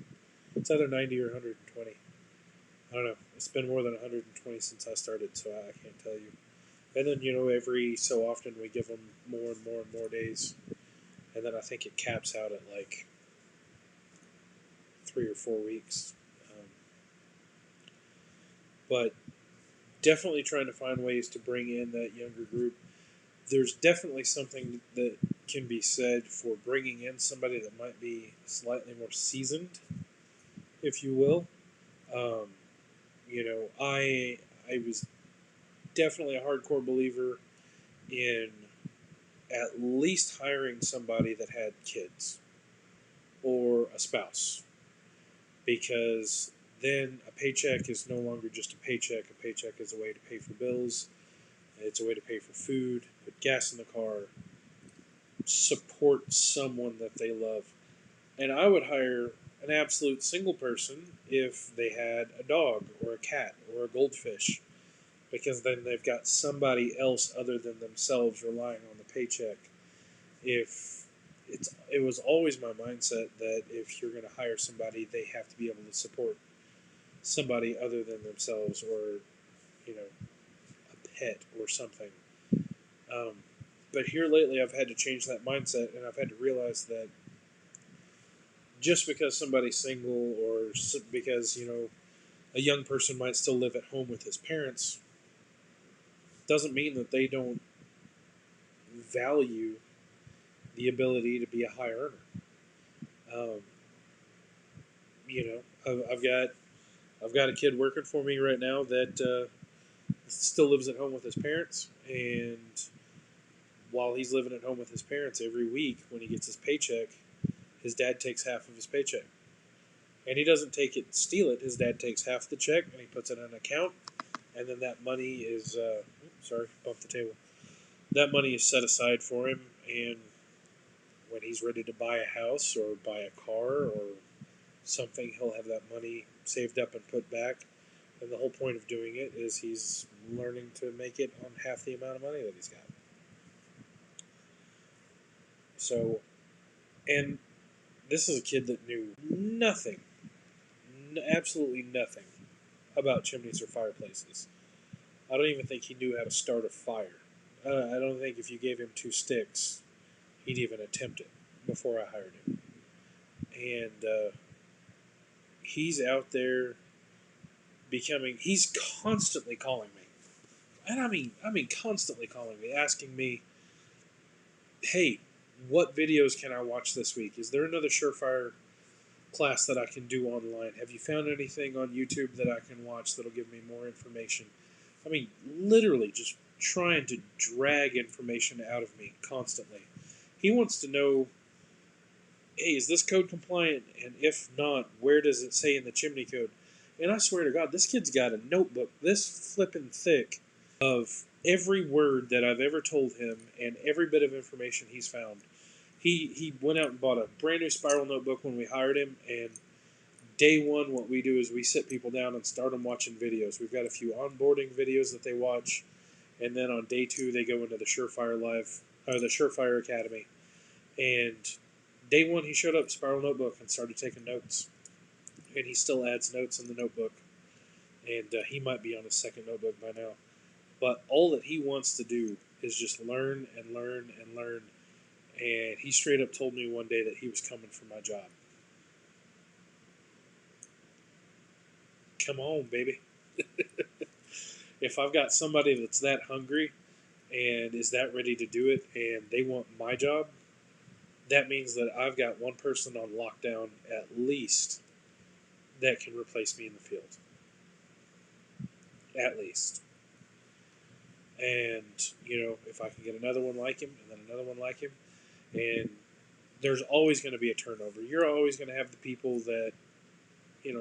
It's either 90 or 120. I don't know. It's been more than 120 since I started, so I can't tell you. And then every so often we give them more and more and more days, and then I think it caps out at like 3 or 4 weeks. But definitely trying to find ways to bring in that younger group. There's definitely something that can be said for bringing in somebody that might be slightly more seasoned, if you will. I was definitely a hardcore believer in at least hiring somebody that had kids or a spouse, because then a paycheck is no longer just a paycheck. A paycheck is a way to pay for bills. It's a way to pay for food, put gas in the car, support someone that they love. And I would hire an absolute single person if they had a dog or a cat or a goldfish, because then they've got somebody else other than themselves relying on the paycheck. It was always my mindset that if you're going to hire somebody, they have to be able to support somebody other than themselves, or a pet or something. But here lately, I've had to change that mindset, and I've had to realize that just because somebody's single, or because a young person might still live at home with his parents, doesn't mean that they don't value the ability to be a high earner. I've got a kid working for me right now that still lives at home with his parents, and while he's living at home with his parents, every week when he gets his paycheck, his dad takes half of his paycheck. And he doesn't steal it. His dad takes half the check and he puts it in an account, and then that money is bumped the table. That money is set aside for him, and when he's ready to buy a house or buy a car or something, he'll have that money saved up and put back, And the whole point of doing it is he's learning to make it on half the amount of money that he's got. So, and this is a kid that knew nothing, absolutely nothing about chimneys or fireplaces. I don't even think he knew how to start a fire. I don't think if you gave him 2 sticks, he'd even attempt it before I hired him. And he's out there becoming. He's constantly calling me, and I mean, constantly calling me, asking me, "Hey, what videos can I watch this week? Is there another Surefire class that I can do online? Have you found anything on YouTube that I can watch that'll give me more information?" I mean, literally just trying to drag information out of me constantly. He wants to know, hey, is this code compliant? And if not, where does it say in the chimney code? And I swear to God, this kid's got a notebook this flippin' thick of every word that I've ever told him and every bit of information he's found. He went out and bought a brand new spiral notebook when we hired him, and day one, what we do is we sit people down and start them watching videos. We've got a few onboarding videos that they watch, and then on day 2 they go into the Surefire Live, or the Surefire Academy. And day 1 he showed up, spiral notebook, and started taking notes. And he still adds notes in the notebook, and he might be on his second notebook by now. But all that he wants to do is just learn and learn and learn. And he straight up told me one day that he was coming for my job. Come on, baby. If I've got somebody that's that hungry and is that ready to do it and they want my job, that means that I've got one person on lockdown at least that can replace me in the field. At least. And, if I can get another one like him and then another one like him, and there's always going to be a turnover. You're always going to have the people that,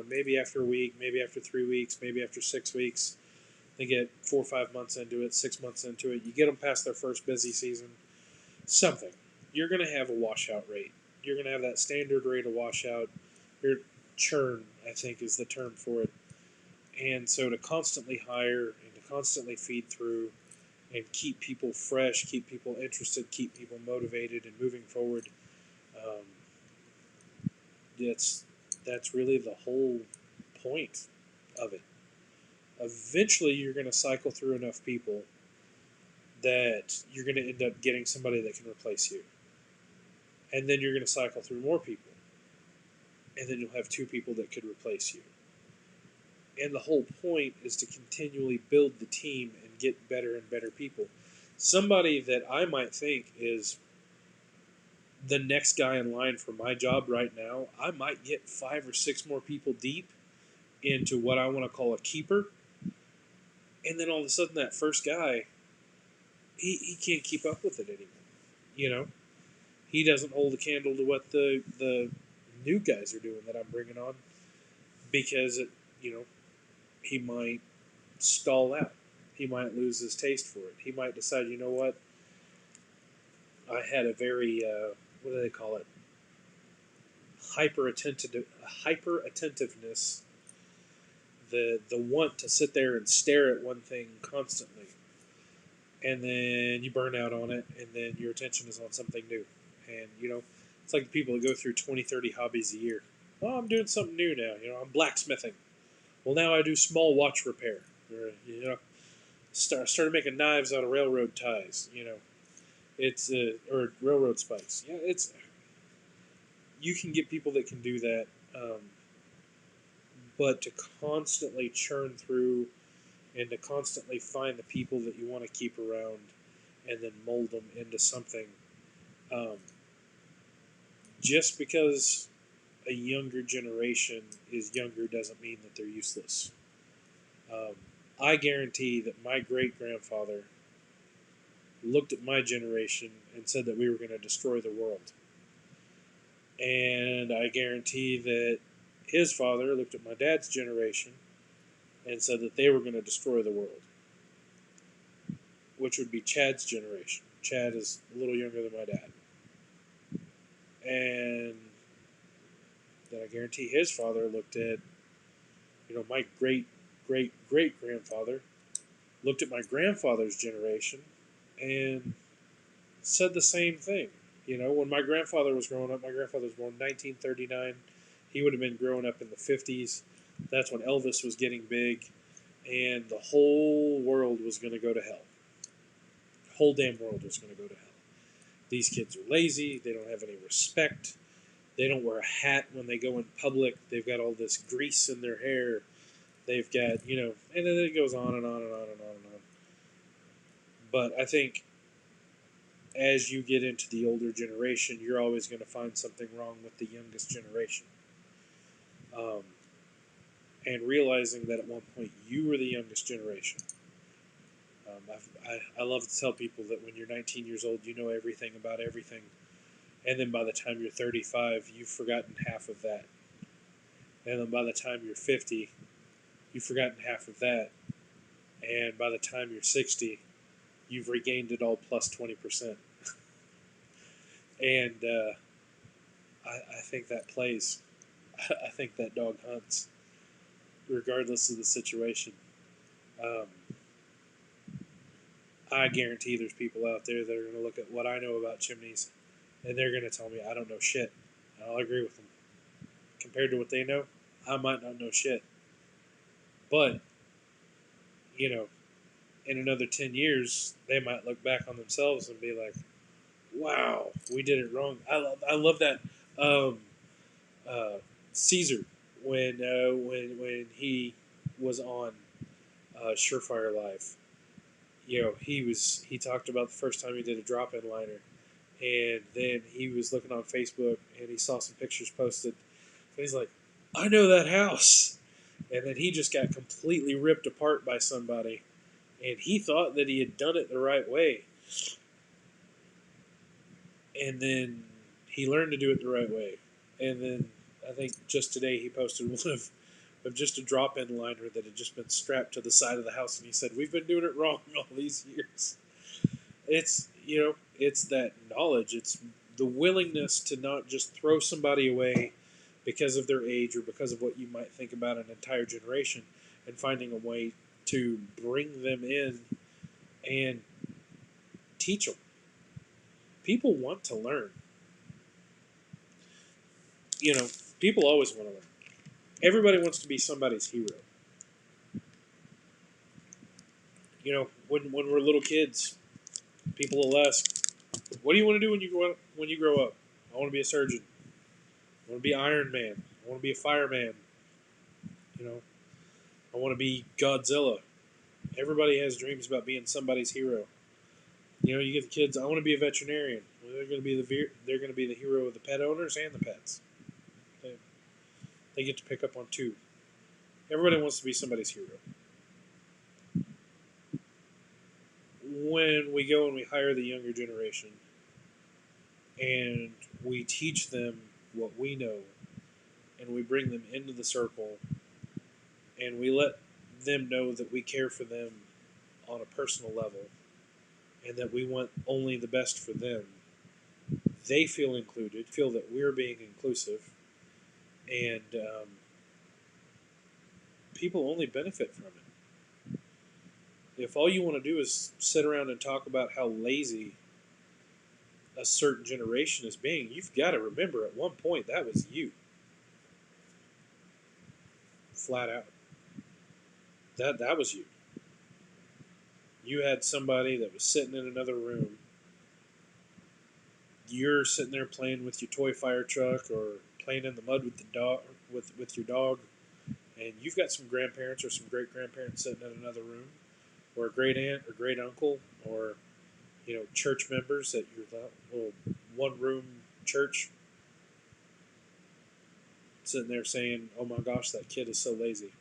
maybe after a week, maybe after 3 weeks, maybe after 6 weeks, they get 4 or 5 months into it, 6 months into it. You get them past their first busy season, something. You're going to have a washout rate. You're going to have that standard rate of washout. Your churn, I think, is the term for it. And so to constantly hire and to constantly feed through and keep people fresh, keep people interested, keep people motivated and moving forward, that's really the whole point of it. Eventually, you're going to cycle through enough people that you're going to end up getting somebody that can replace you. And then you're going to cycle through more people. And then you'll have 2 people that could replace you. And the whole point is to continually build the team and get better and better people. Somebody that I might think is the next guy in line for my job right now, I might get 5 or 6 more people deep into what I want to call a keeper. And then all of a sudden that first guy, he can't keep up with it anymore. He doesn't hold a candle to what the new guys are doing that I'm bringing on, because he might stall out. He might lose his taste for it. He might decide, you know what? I had a very what do they call it? Hyper attentiveness. The want to sit there and stare at one thing constantly, and then you burn out on it, and then your attention is on something new. And it's like the people that go through 20, 30 hobbies a year. Oh, I'm doing something new now. I'm blacksmithing. Well, now I do small watch repair. Or, started making knives out of railroad ties. It's or railroad spikes. Yeah, you can get people that can do that, but to constantly churn through and to constantly find the people that you want to keep around and then mold them into something. Just because a younger generation is younger doesn't mean that they're useless. I guarantee that my great-grandfather looked at my generation and said that we were going to destroy the world. And I guarantee that his father looked at my dad's generation and said that they were going to destroy the world, which would be Chad's generation. Chad is a little younger than my dad. And then I guarantee his father looked at, my great great great grandfather looked at my grandfather's generation and said the same thing. You know, when my grandfather was growing up, my grandfather was born in 1939. He would have been growing up in the 50s. That's when Elvis was getting big, and the whole world was going to go to hell. The whole damn world was going to go to hell. These kids are lazy. They don't have any respect. They don't wear a hat when they go in public. They've got all this grease in their hair. They've got, you know, and then it goes on and on and on and on and on. But I think as you get into the older generation, you're always going to find something wrong with the youngest generation. Um, and realizing that at one point you were the youngest generation. I love to tell people that when you're 19 years old, you know everything about everything. And then by the time you're 35, you've forgotten half of that. And then by the time you're 50, you've forgotten half of that. And by the time you're 60, you've regained it all plus 20%. And I think that plays. I think that dog hunts, regardless of the situation. Um, I guarantee there's people out there that are going to look at what I know about chimneys, and they're going to tell me I don't know shit. And I'll agree with them. Compared to what they know, I might not know shit. But, you know, in another 10 years, they might look back on themselves and be like, wow, we did it wrong. I love that Caesar when he was on Surefire Live. You know, he talked about the first time he did a drop-in liner, and then he was looking on Facebook and he saw some pictures posted. And he's like, I know that house. And then he just got completely ripped apart by somebody, and he thought that he had done it the right way. And then he learned to do it the right way. And then I think just today he posted one of just a drop-in liner that had just been strapped to the side of the house, and he said, we've been doing it wrong all these years. It's, you know, it's that knowledge. It's the willingness to not just throw somebody away because of their age or because of what you might think about an entire generation, and finding a way to bring them in and teach them. People want to learn. You know, people always want to learn. Everybody wants to be somebody's hero. You know, when we're little kids, people will ask, "What do you want to do when you grow up?" I want to be a surgeon. I want to be Iron Man. I want to be a fireman. You know, I want to be Godzilla. Everybody has dreams about being somebody's hero. You know, you get the kids. I want to be a veterinarian. Well, they're going to be the hero of the pet owners and the pets. They get to pick up on two. Everybody wants to be somebody's hero. When we go and we hire the younger generation and we teach them what we know and we bring them into the circle and we let them know that we care for them on a personal level and that we want only the best for them, they feel included, feel that we're being inclusive, and people only benefit from it. If all you want to do is sit around and talk about how lazy a certain generation is being, you've got to remember at one point that was you. Flat out. That was you. You had somebody that was sitting in another room. You're sitting there playing with your toy fire truck or playing in the mud with the dog with your dog, and you've got some grandparents or some great grandparents sitting in another room, or a great aunt or great uncle, or church members at your little one room church sitting there saying, "Oh my gosh, that kid is so lazy."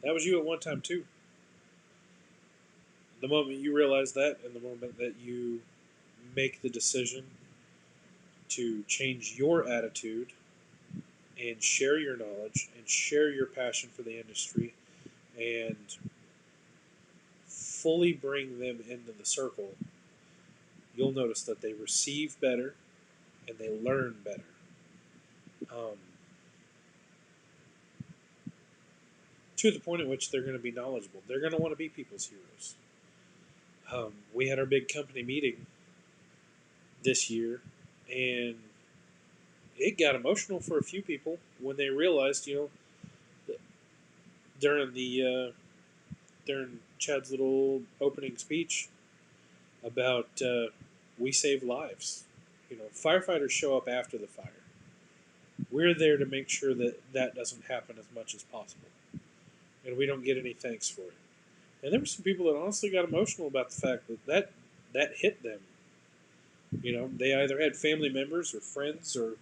That was you at one time too. The moment you realize that, and the moment that you make the decision to change your attitude and share your knowledge and share your passion for the industry and fully bring them into the circle, you'll notice that they receive better and they learn better. to the point at which they're going to be knowledgeable. They're going to want to be people's heroes. We had our big company meeting this year, and it got emotional for a few people when they realized, during during Chad's little opening speech about we save lives. Firefighters show up after the fire. We're there to make sure that that doesn't happen as much as possible, and we don't get any thanks for it. And there were some people that honestly got emotional about the fact that hit them. They either had family members or friends or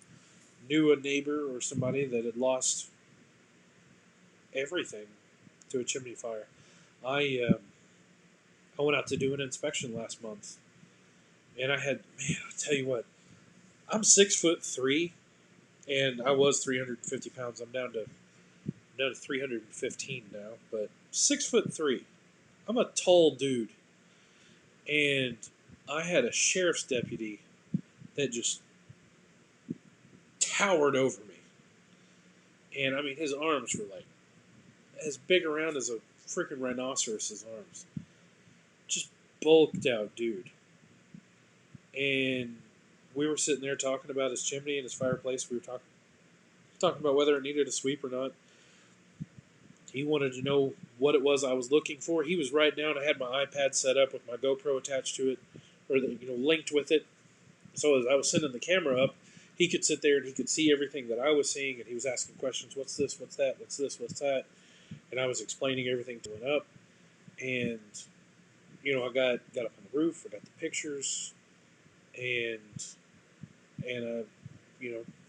knew a neighbor or somebody that had lost everything to a chimney fire. I went out to do an inspection last month, and I tell you what, I'm 6'3", and I was 350 pounds. I'm down to 315 now, but 6'3". I'm a tall dude, and I had a sheriff's deputy that just towered over me. And I mean, his arms were like as big around as a freaking rhinoceros's arms. Just bulked out dude. And we were sitting there talking about his chimney and his fireplace. We were talking about whether it needed a sweep or not. He wanted to know what it was I was looking for. He was writing down. I had my iPad set up with my GoPro attached to it, or linked with it. So as I was sending the camera up, he could sit there and he could see everything that I was seeing, and he was asking questions. What's this? What's that? What's this? What's that? And I was explaining everything to him up. And I got up on the roof. I got the pictures, and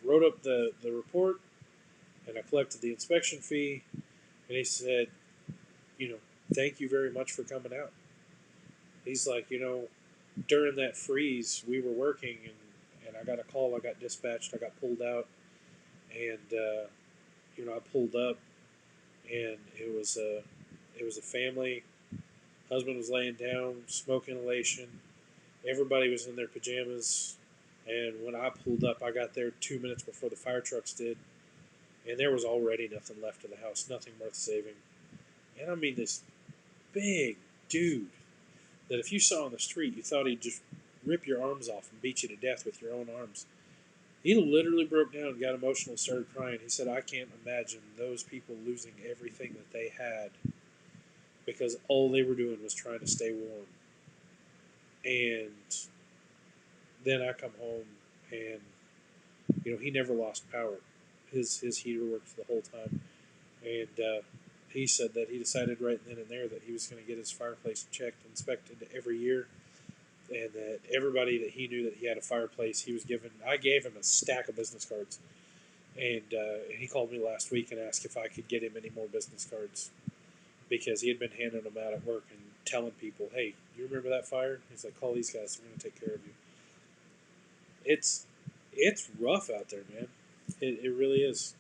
wrote up the report, and I collected the inspection fee. And he said, thank you very much for coming out. He's like, during that freeze, we were working, and I got a call. I got dispatched. I got pulled out, and I pulled up, and it was a family. Husband was laying down, smoke inhalation. Everybody was in their pajamas, and when I pulled up, I got there 2 minutes before the fire trucks did, and there was already nothing left of the house, nothing worth saving. And I mean, this big dude that if you saw on the street, you thought he'd just rip your arms off and beat you to death with your own arms. He literally broke down and got emotional and started crying. He said, I can't imagine those people losing everything that they had because all they were doing was trying to stay warm. And then I come home, and he never lost power. His heater worked the whole time, and he said that he decided right then and there that he was going to get his fireplace checked, inspected every year, and that everybody that he knew that he had a fireplace, I gave him a stack of business cards, and he called me last week and asked if I could get him any more business cards because he had been handing them out at work and telling people, hey, you remember that fire? He's like, call these guys, they're going to take care of you. It's rough out there, man. It really is.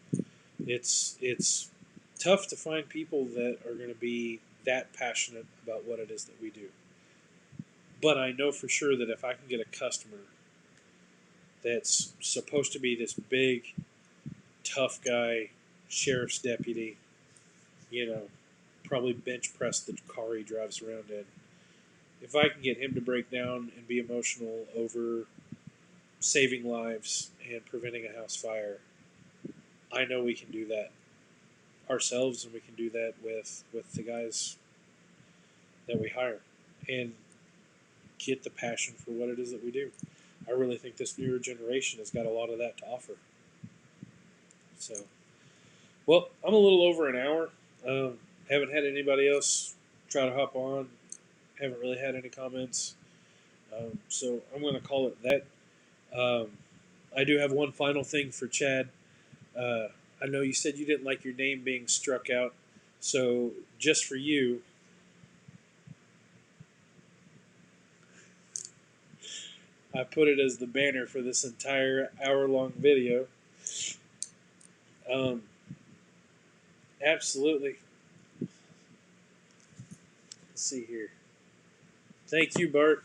It's tough to find people that are going to be that passionate about what it is that we do. But I know for sure that if I can get a customer that's supposed to be this big, tough guy, sheriff's deputy, probably bench press the car he drives around in. If I can get him to break down and be emotional over saving lives and preventing a house fire, I know we can do that ourselves, and we can do that with the guys that we hire and get the passion for what it is that we do. I really think this newer generation has got a lot of that to offer. So, well, I'm a little over an hour. Haven't had anybody else try to hop on. Haven't really had any comments. So I'm going to call it that. I do have one final thing for Chad. I know you said you didn't like your name being struck out. So just for you, I put it as the banner for this entire hour-long video. Absolutely. Let's see here. Thank you, Bart.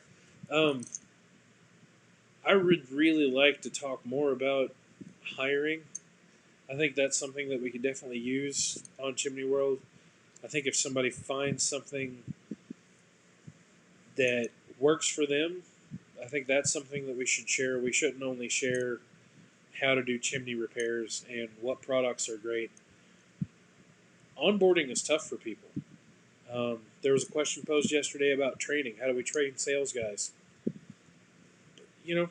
I would really like to talk more about hiring. I think that's something that we could definitely use on Chimney World. I think if somebody finds something that works for them, I think that's something that we should share. We shouldn't only share how to do chimney repairs and what products are great. Onboarding is tough for people. There was a question posed yesterday about training. How do we train sales guys? You know,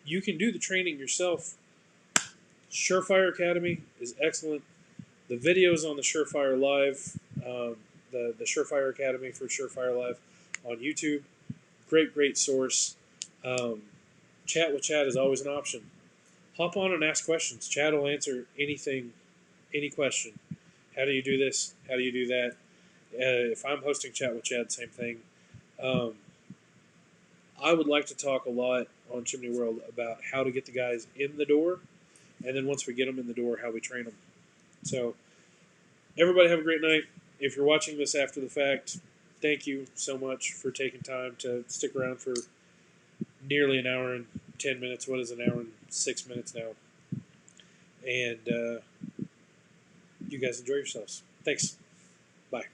you can do the training yourself. Surefire Academy is excellent. The videos on the Surefire Live, the Surefire Academy for Surefire Live on YouTube, great source. Chat with Chad is always an option. Hop on and ask questions. Chad will answer anything, any question. How do you do this? How do you do that? If I'm hosting Chat with Chad, same thing. I would like to talk a lot on Chimney World about how to get the guys in the door, and then once we get them in the door, how we train them. So, everybody have a great night. If you're watching this after the fact, thank you so much for taking time to stick around for nearly an hour and 10 minutes. What is an hour and 6 minutes now? And you guys enjoy yourselves. Thanks. Bye.